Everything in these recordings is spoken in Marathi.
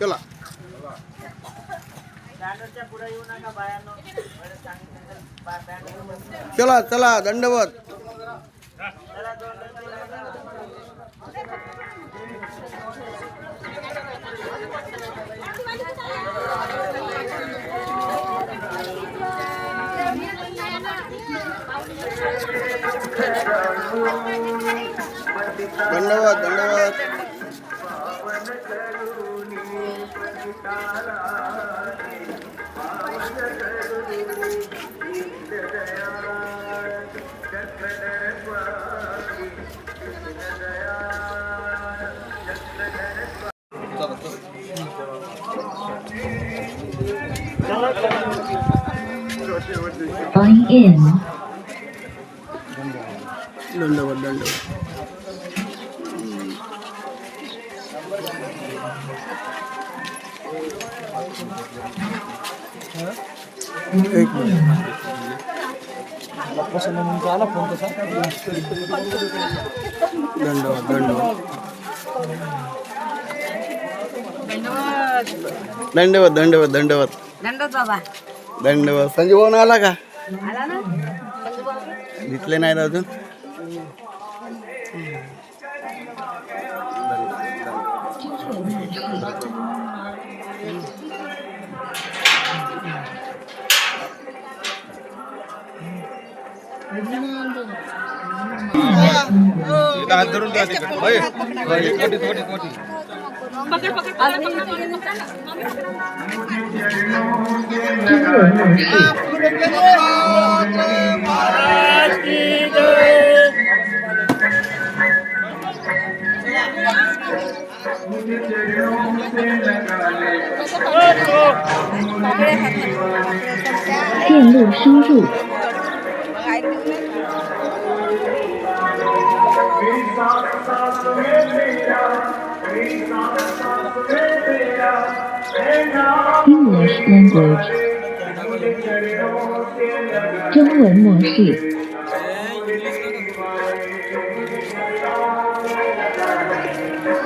चला चला चला दंडवत दंडवत दंडवत Buying in. दंडवत दंडवत एक दंडवत दंडवत दंडवत दंडवत दंडवत बाबा दंडवत संजू भाऊ आला का आला ना दिसले नाहीत अजून电路输入。English language 中文模式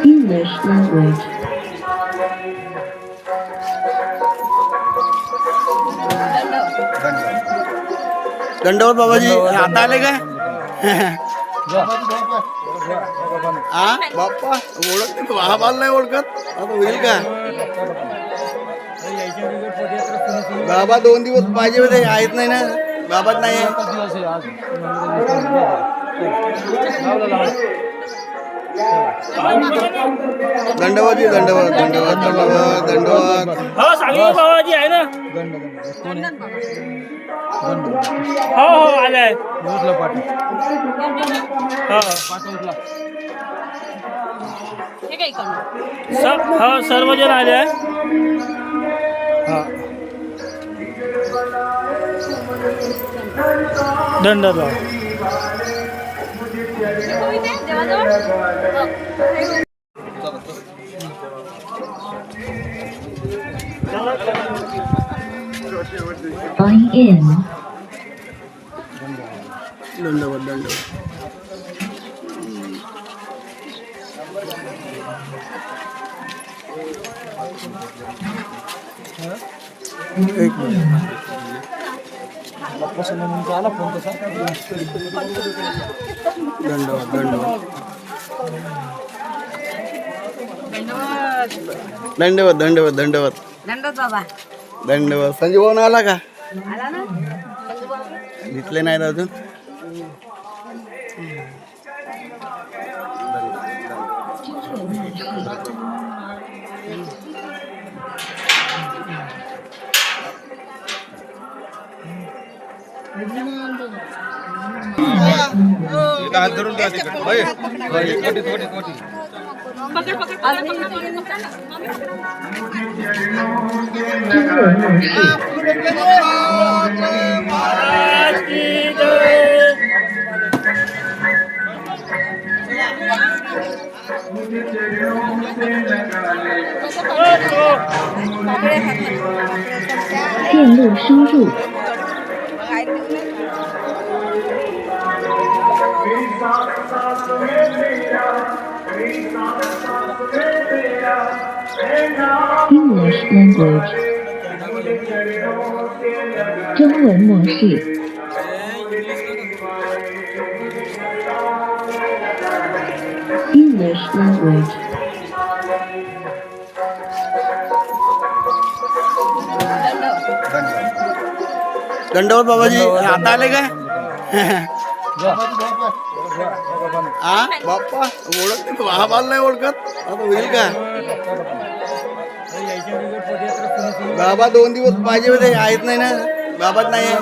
English language दंडवत बाबाजी आता आले काय हा बाप्पा ओळखत हा बाल नाही ओळखत आता होईल का बाबा 2 दिवस पाहिजे होते आहेत नाही ना बाबाच नाही दंडवत दंडवत दंडवत दंडवत दंडवत हो सांगली बाबाजी आहे ना हो हो आलाय हो सर्वजण आले आहे दंडवत Buying in. दंडवत दंडवत एक दंडवत दंडवत दंडवत दंडवत दंडवत बाबा दंडवत संजू भाऊ आला का आला ना दिसले नाहीत अजून 线路输入 English language 中文模式 English language दंडवत बाबाजी आता आले काय हा बाप्पा ओळखते महाबाल नाही ओळखत आता होईल का बाबा 2 दिवस पाहिजे होते आहेत नाही ना बाबाच नाही आहे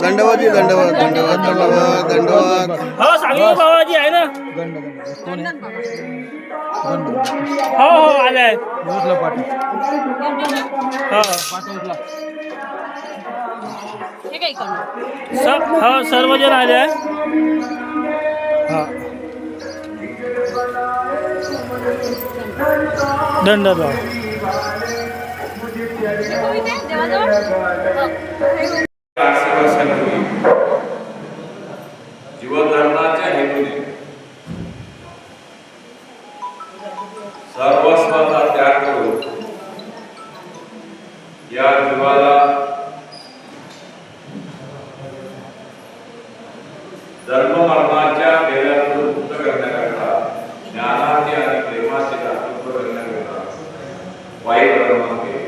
दंडवत दंडवत दंडवत दंडवत दंडवत हो सांगली बाबाजी आहे ना हो हो आलाय हो हो सर्वजण आले आहे दंडवत जीवनधर्माच्या हेतूने सर्वस्वाचा त्याग करून या जीवाला धर्म मरणाच्या फेऱ्यातून मुक्त करण्याकरता ज्ञानाचे आणि प्रेमाचे दातृत्व करण्याकरता वाईट कर्म केले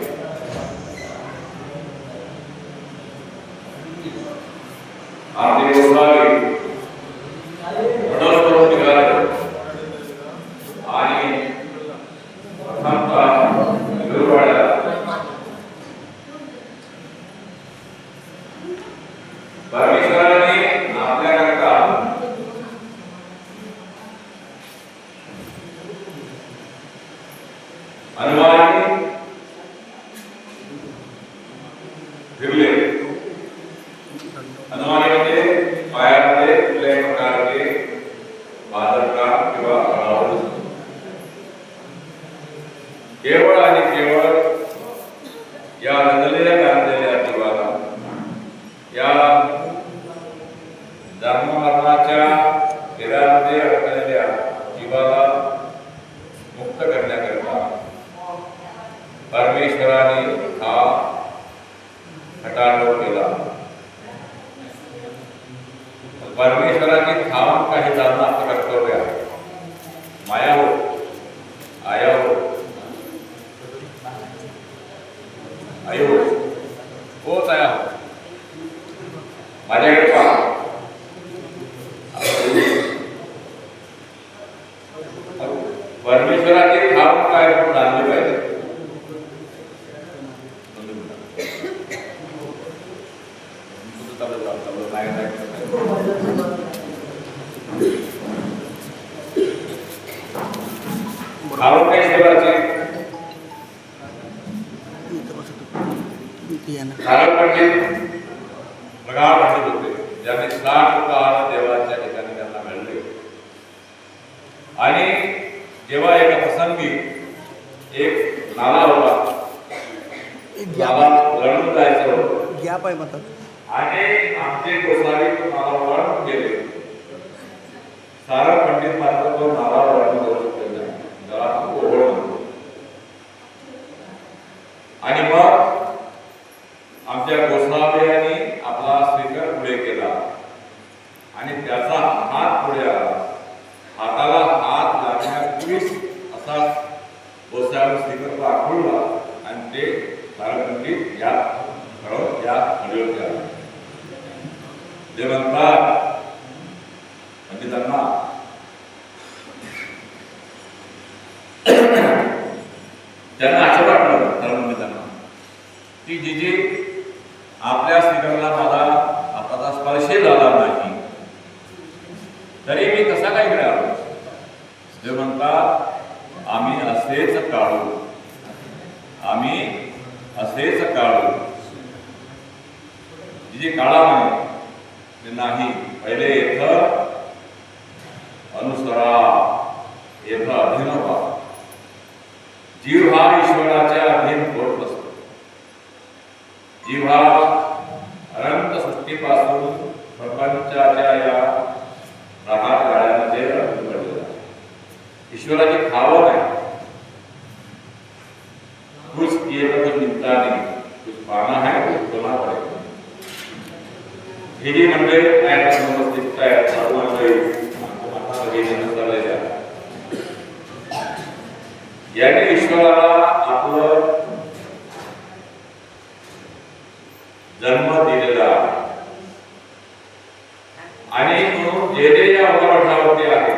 आपले गोसावी मदत करून निघाले आणि प्रथमतः गुरुवाड्याला परमेश्वराने आपल्याकरता अनुवादी फिरले अनुवादी म्हणजे पायामध्ये कुठल्याही प्रकारचे बाधकता किंवा अडथळा केवळ आणि केवळ या रंगलेल्या गांधलेल्या जीवाला या जन्ममरणाच्या फेऱ्यामध्ये अडकलेल्या जीवाला मुक्त करण्याकरता परमेश्वराने हा खटाटोप केला परमेश्वराची ठाम काही जाणं आपलं कर्तव्य आहे माया हो आया हो आई हो होत आया हो माझ्याकडे पहा परमेश्वराची ठाम काय आपण जाणले पाहिजे भाव काय सेवाचे कारण पंडित बघा पंडित होते ज्यांनी 60 काळ देवाच्या ठिकाणी त्यांना मिळले आणि जेव्हा एका प्रसंगी एक नाला होता नाला वळून जायचं होतं गॅप आहे म्हणतात आणि आमचे गोसावी तो नाला वळून गेले सारा पंडित मात्र तो नाला वळून जाऊ शकले नाही जरा ओघळ म्हणतो आणि मग आमच्या गोसाव्याने आपला स्वीकार पुढे केला आणि त्याचा हात पुढे आला हाताला हात लागण्यापूर्वीच असा गोसाव्याने स्वीकार आखुळला आणि ते सारा पंडित या खरं या हळीवरती आला ते म्हणतात पंडितांना त्यांना असं वाटलं पंडितांना की जी आपल्या स्वीकारला मला आता स्पर्शही झाला नाही तरी मी कसा काय मिळालो ते म्हणतात आम्ही असेच काढू आम्ही असेच काढू जी काळा म्हणे ते नाही पहिले प्रपंचाच्या या राहत गाड्यामध्ये अडकून पडलेला आहे. ईश्वराची खावं नाही. कुछ किए तो कुछ मिलता नहीं, कुछ पाना है कुछ खोना पड़ेगा. ही जी मंडळी आहेत उपस्थित आहेत, सर्व मंडळी सगळी नमस्कारलेल्या याने ईश्वराला आपलं जन्म दिलेला आहे. आणि म्हणून जे जे या उदाहरणावरती आहे,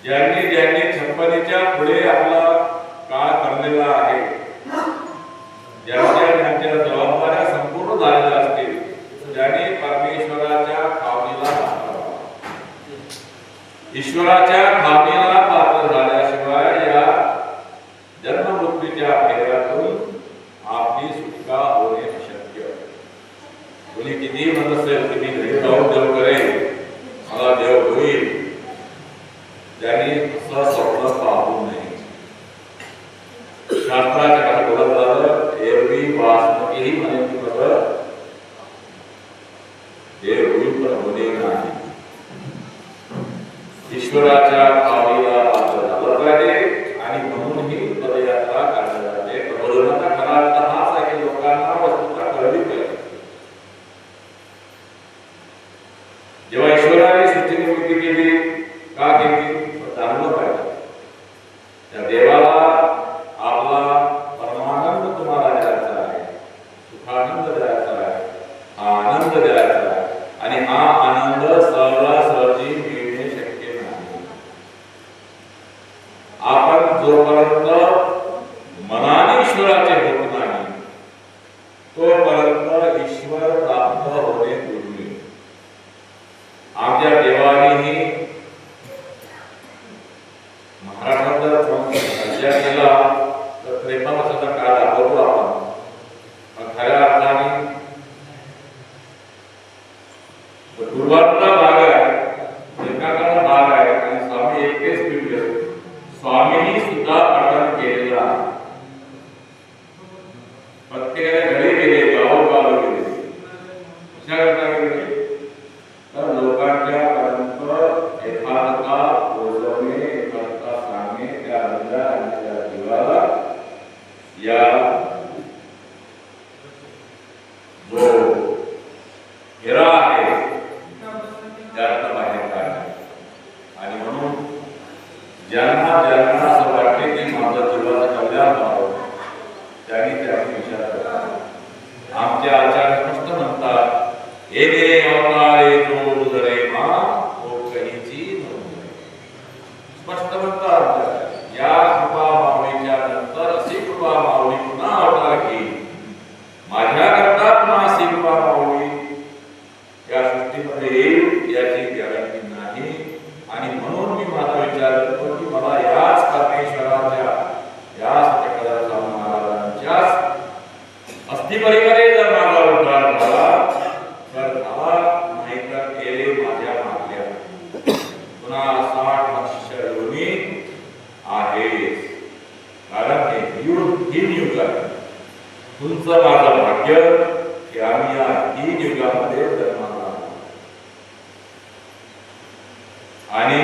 ज्यांनी ज्यांनी छप्पनीच्या पुढे आपला काळ करलेला आहे, ज्यांच्या त्यांच्या जबाबदाऱ्या संपूर्ण झालेल्या असतील, ज्यांनी परमेश्वराच्या खावणीला ईश्वराच्या खावणीला पात्र झाल्याशिवाय या जन्ममृत्यूच्या फेऱ्यातून आपली सुटका होणे अशक्य. कोणी किती म्हणत असेल की मी घरी जाऊन देव करेल, मला देव होईल, त्यांनी असं स्वप्न पाहू नये. शास्त्राच्या काही बोलत झालं, एरवी वासनकीही म्हणायची बरोबर देव होईल पण होणे नाही. ईश्वराच्या खावणीला पात्र झालं पाहिजे आणि म्हणून ही पदयात्रा काढली जाते. प्रबोधनाचा खरा अर्थ हाच आहे की लोकांना वस्तुता कळली पाहिजे. जेव्हा ईश्वराने सृष्टी निर्मिती केली, का केली? जाणलं पाहिजे. त्या देवाला आपला परमानंद तुम्हाला द्यायचा आहे, सुखानंद द्यायचा आहे, आनंद द्यायचा आहे. आणि हा आनंद सहजासहजी मिळणे शक्य नाही. आपण जोपर्यंत मनाने ईश्वराचे होत नाही, तोपर्यंत ईश्वर प्राप्त होणे दुर्मिळ. आमच्या देवानेही महाराष्ट्रात राज्य केला तर 53 वर्षाचा काळ दाखवतो आपण. पण खऱ्या अर्थाने दुर्वार्ता भाग आहे, एकाकाचा भाग आहे. आणि स्वामी एकटेच पिढी, स्वामींनी सुद्धा पठण केलेला आहे. प्रत्येकाने घरी गेले, गावोगाव गेले. कशा करता गेले? तर लोकांच्या पर्यंत एकांता पोहोचवणे, एकांता सांगणे, त्या अंधा आणि त्या जीवाला या जो हेरा आहे त्यातनं बाहेर काढणे. आणि म्हणून ज्यांना ज्यांना असं वाटते की माझं जीवाचं कल्याण व्हावं, त्यांनी विचार करा. आमच्या आचार्य स्पष्ट म्हणतात, येणे अवतारे जो जरे मा तो कहीची नव्हते. स्पष्ट म्हणतात, या कृपा माऊलीच्या नंतर अशी कृपा माऊली पुन्हा अवतार घेईल. माझ्याकरता पुन्हा अशी कृपा माऊली या सृष्टीमध्ये येईल याची गॅरंटी नाही. आणि म्हणून मी माझा विचार करतो की मला याच परमेश्वराच्या, याच चक्रधर महाराजांच्या अस्थिपरीमध्ये जर माझा उद्धार झाला तर झाला, नाही तर गेले माझ्या मागल्या पुन्हा 60 लक्ष योनी आहे. कारण हे तीन युग आहे. तुमचं माझं भाग्य की आम्ही या 3 युगामध्ये जन्माला आणि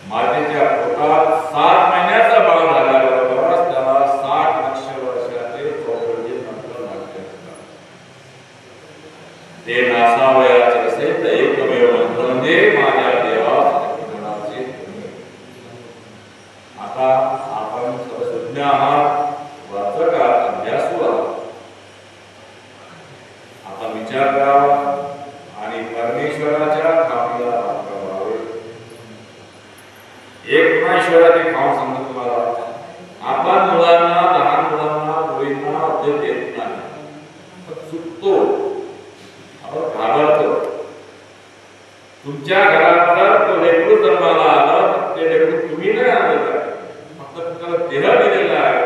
मातेच्या पोटात 7 महिन्याचा बाळ झाल्याबरोबरच त्याला 60 लक्ष वर्षाचे चौकडी नंतर लागले असतात. ते नासावयाचे असेल तर एकमेव म्हणजे माझ्या देवाचे. आता आपण सर्वज्ञ आहात, वाचक आहात, अभ्यासू आहात. आता विचार करावा आणि परमेश्वराच्या खावणीला पात्र व्हावे. एक पुन्हा ईश्वराचे खाऊन सांगतो तुम्हाला, आपण मुलांना, लहान मुलांना, मुलींना अध्यय देत नाही, चुकतो, आपण घाबरतो. तुमच्या घरात जर तो लेकरू जन्माला आलं, ते लेकरू तुम्ही नाही आणलं आहे, फक्त तुम्हाला देह दिलेला आहे,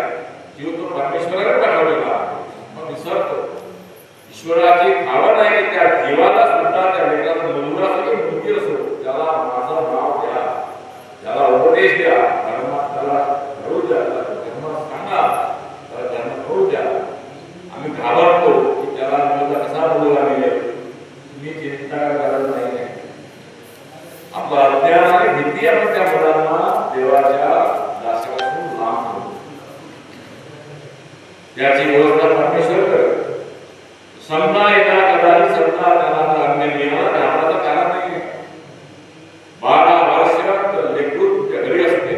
जीव तो परमेश्वराने पाठवलेला आहे. मग विसरतो. ईश्वराची भावना नाही की त्या जीवाला सुद्धा, त्या लेकराला मुलगा असो की मुलगी असो, त्याला माझं नाव द्या, त्याला उपदेश द्या, धर्मात त्याला घडू द्या, धर्म सांगा, त्याला धर्म करू द्या. आम्ही घाबरतो की त्याला मुलगा कसा मुलगा मिळेल, किती आपण त्या मुलांना देवाच्या दासापासून लांब ठेवतो. त्याची व्यवस्था परमेश्वर करतो. समजा एका कदाचित समजा त्याला अन्य मिळाला तर आपला तर कारण नाही. 12 वर्षात लेकरू तुमच्या घरी असते,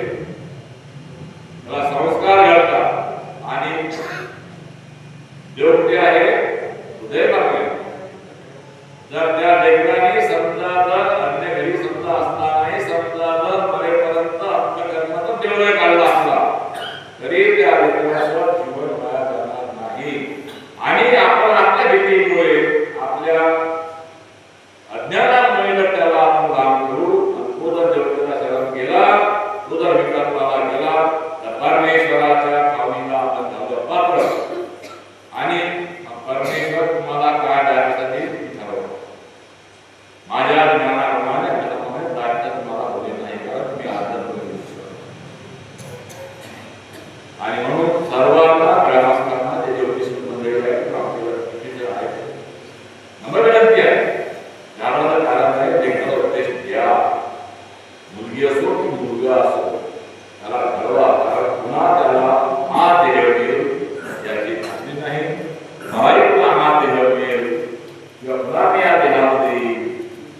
त्याला संस्कार घडतात आणि देव कुठे आहे? हृदय मागे. जर त्या लेकराने समजा जर अन्य घरी समजा असतानाही समजा जर मरेपर्यंत अंतःकरणातून देवळात काढला असला तरी त्या लेकराचं जीवन वाया जाणार नाही. आणि आपण आपल्या भीतीमुळे आपल्या अज्ञानामुळे त्याला आपण लांब करू. तो जर देवतेला शरण केला, तो जर विकल्पाला गेला तर परमेश्वराच्या खावणीला आपण झालं पात्र. आणि परमेश्वर तुम्हाला काय द्यायसाठी ठरवतो. माझ्या ज्ञानाप्रमाणे दायित्व तुम्हाला होणे नाही, कारण तुम्ही आदर करू. आणि म्हणून सर्वांना ग्रामस्थांना जे ज्योतिष मंडळी आहेत प्राप्तीला आहे नंबर विनंती आहे. ज्ञानाला कारण आहे, लेखनाचा उपदेश द्या. मुलगी असो की मुलगा असो त्याला घडवा, कारण पुन्हा त्याला हा देह मिळेल याची खात्री नाही. मलाही पुन्हा हा देह मिळेल किंवा पुन्हा मी या देहामध्ये येईल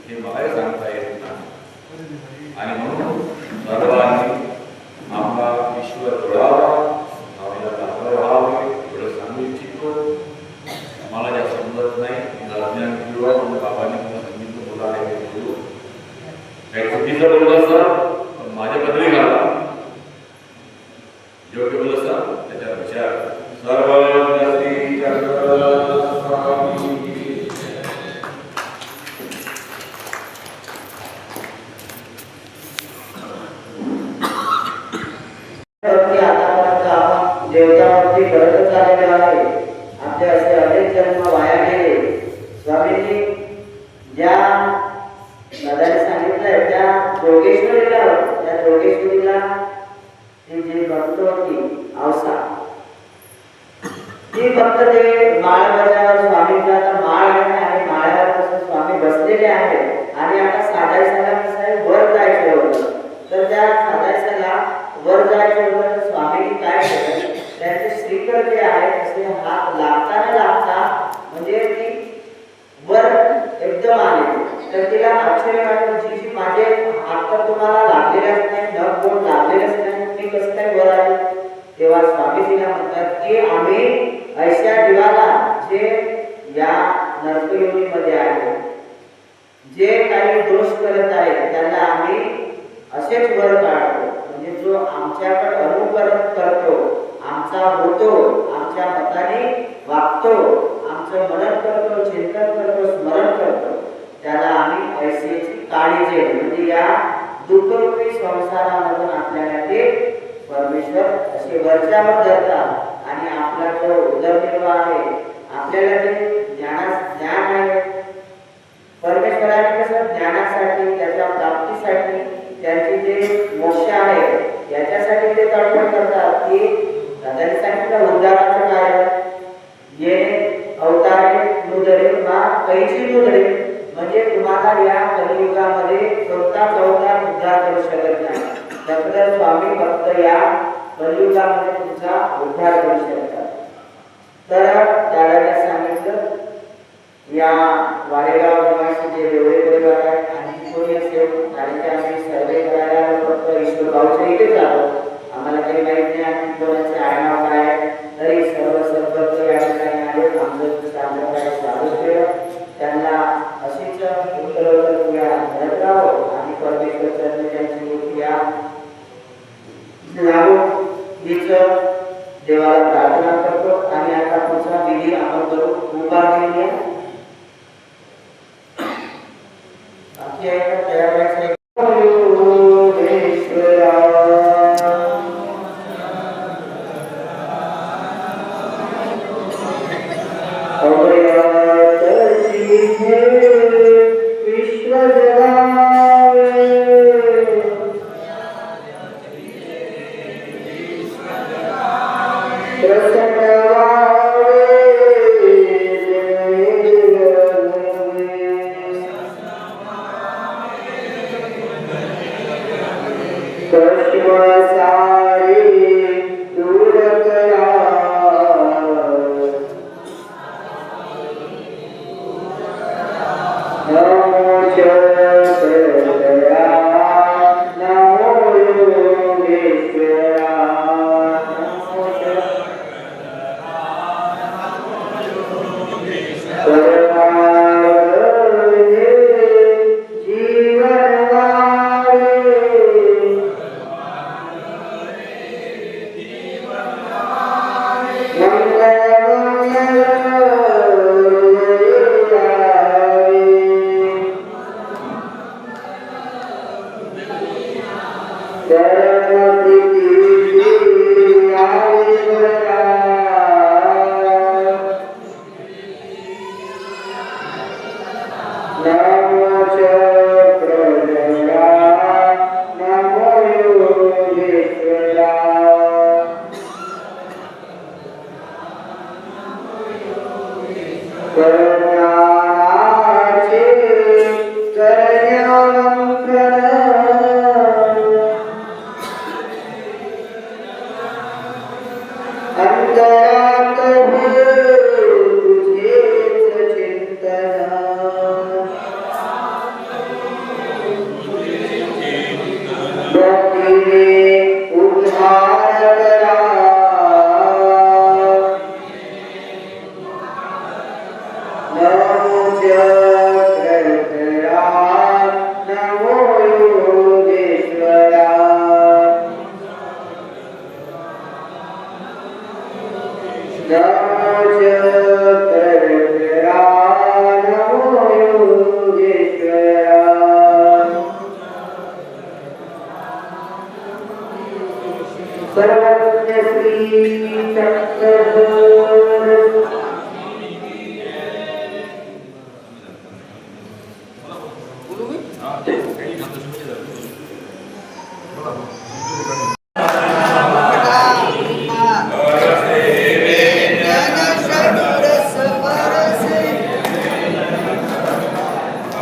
हे मलाही सांगता येत नाही. आणि म्हणून सर्वांनी आपला ईश्वर जोडावा, आपल्याला दाखल व्हावे एवढं सांगू इच्छितो. मला ज्या समजत नाही ज्ञान किंवा बाबांनी मला सांगितलं बोला आहे ते बोलू. काही चुकीचं बोललं सर पण माझ्या बदली घाला, योग्य बोललं सर त्याच्यावर विचार. सर्व श्री स्वामी आतापर्यंत आपण देवतावरती करतच आलेलो आहे. आपले असे अनेक जन्म वाया गेले. स्वामींनी ज्या दादाने सांगितलंय त्या जोगेश्वरीला ती जी भक्त होती औसा, ती फक्त ते माळ बजावर स्वामींचा आता माळ आहे आणि माळ्यावर कसं स्वामी बसलेले आहेत. आणि आता साधायला कसं आहे, वर जायचं होतं. तर त्या साधायला वर जायचं होतं तर स्वामींनी काय केलं, त्यांचे श्रीकर जे आहे तसे हात लागता म्हणजे ती वर एकदम आली. तर तिला आश्चर्य वाटलं, जी माझे हात तर तुम्हाला लागलेलेच नाही, नख बोट लागलेलेच नाही, मी कसं काय वर आले. तेव्हा स्वामी तिला म्हणतात की आम्ही ऐशा जीवाला जे या नरकयोनीमध्ये आहे, जे काही दोष करत आहेत त्यांना आम्ही असेच वर काढतो. म्हणजे जो आमच्याकडे अनुकरण करतो, आमचा होतो, आमच्या मताने वागतो, आमचं मनन करतो, चिंतन करतो, स्मरण करतो, त्याला आम्ही ऐसेची काळजी म्हणजे या दुःखरूपी संसारामधून आपल्याला ते परमेश्वर असे वरच्यावर धरतात. आणि आपला जो उदरनिर्वाह आहे, आपल्याला जे ज्ञान आहे, परमेश्वराने कसं ज्ञानासाठी, त्याच्या प्राप्तीसाठी, त्यांचे जे मोक्ष आहे याच्यासाठी ते तळमळ करतात. की दादाने सांगितलं उद्धाराचं कार्य ये अवतारे नुदरे वा कैची नुदरे, म्हणजे तुम्हाला या कलियुगामध्ये कोणताच अवतार उद्धार करू शकत नाही. तर स्वामी फक्त या कलियुगामध्ये तुमचा उद्धार करू शकतात. तर दादाने सांगितलं या वारेगाव निवासी जे एवढे परिवार आहेत आणि कोणी असेल, कारण की आम्ही सर्वे करायला फक्त ईश्वर भाऊच्या इथेच आलो, आम्हाला काही माहित नाही आणि कोणाचे आडनाव काय, तरी सर्व संपर्क या ठिकाणी आले. आमचं काय स्वागत केलं. त्यांना अशीच उत्तरोत्तर पुढे घडत राहो आणि परमेश्वर चरणी त्यांची मूर्ती या लावून हीच देवाला प्रार्थना करतो. आणि आता पुढचा विधी आपण करू. उभार घेऊया. बाकी आहे का तयार व्हायचं?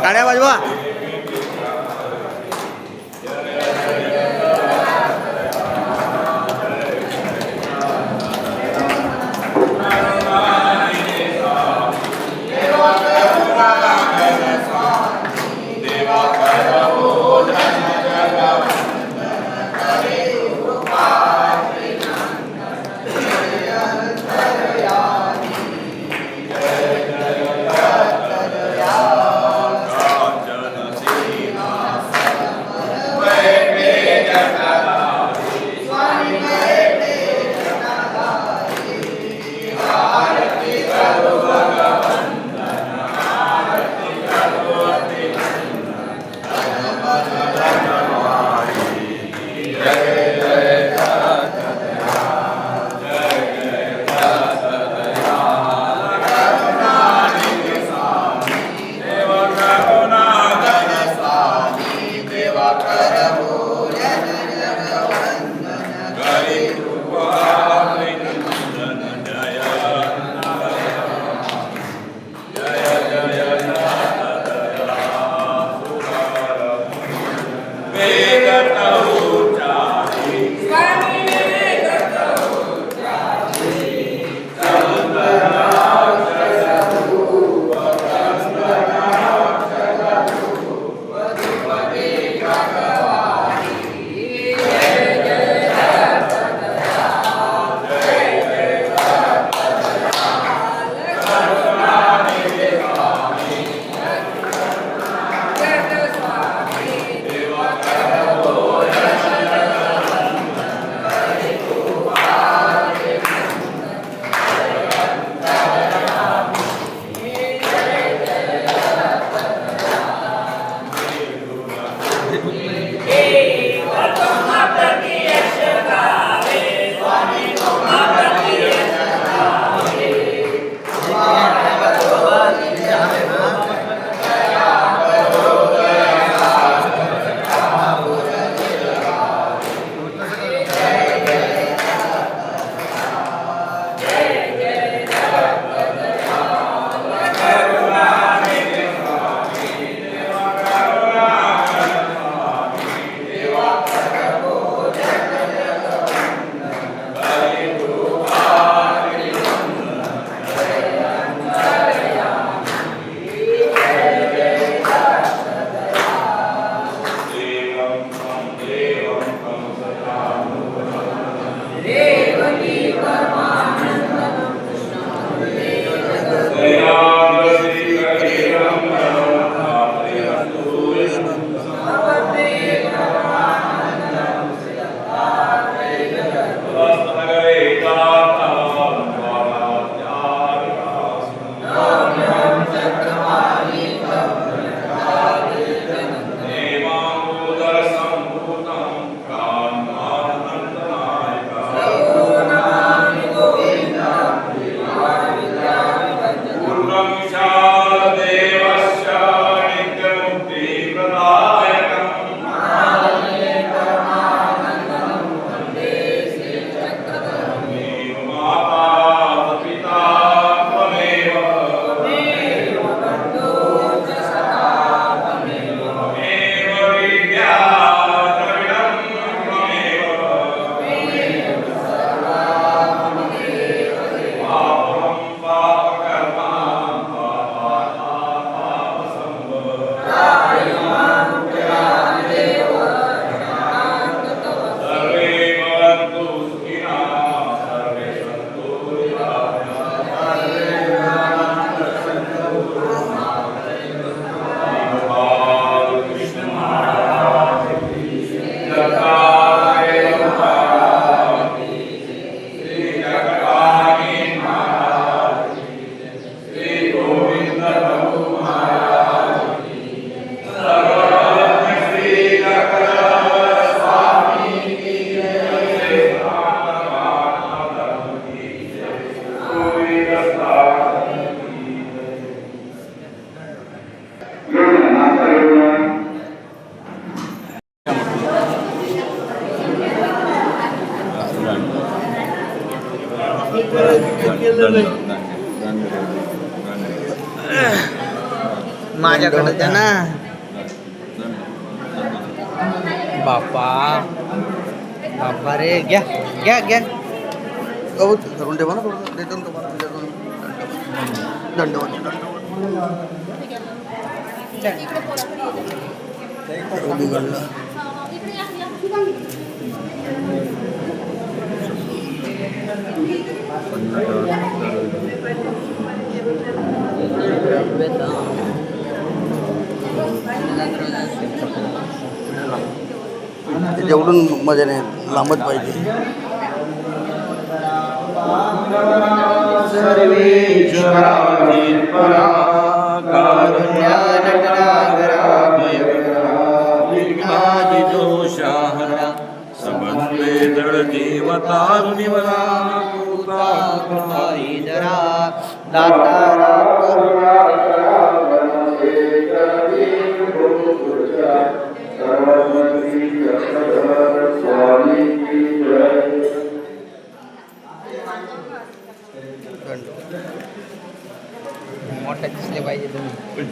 टाळ्या वाजवा. माझ्याकडे द्या ना बापा बापा रे घ्या घ्या घ्या धरून ठेवा ना थोडं देतो ना तुम्हाला दंडवत बिघडलं जेवढून मजा नाही लांबच पाहिजे मोठा दिसले पाहिजे तुम्ही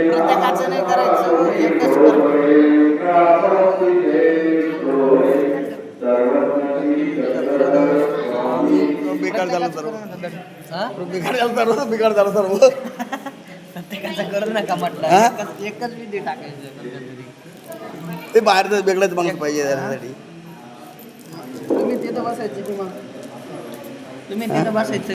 प्रत्येकाचं नाही करायचं एकच बेकार झालं सर्व बेकार झालं सर्व बेकार झालं सर्व प्रत्येकाचं करू नका म्हटलं एकच विधी टाकायचं ते बाहेरच वेगळंच माणूस पाहिजे त्यासाठी तुम्ही तिथं बसायचं तुम्ही तिथं बसायचं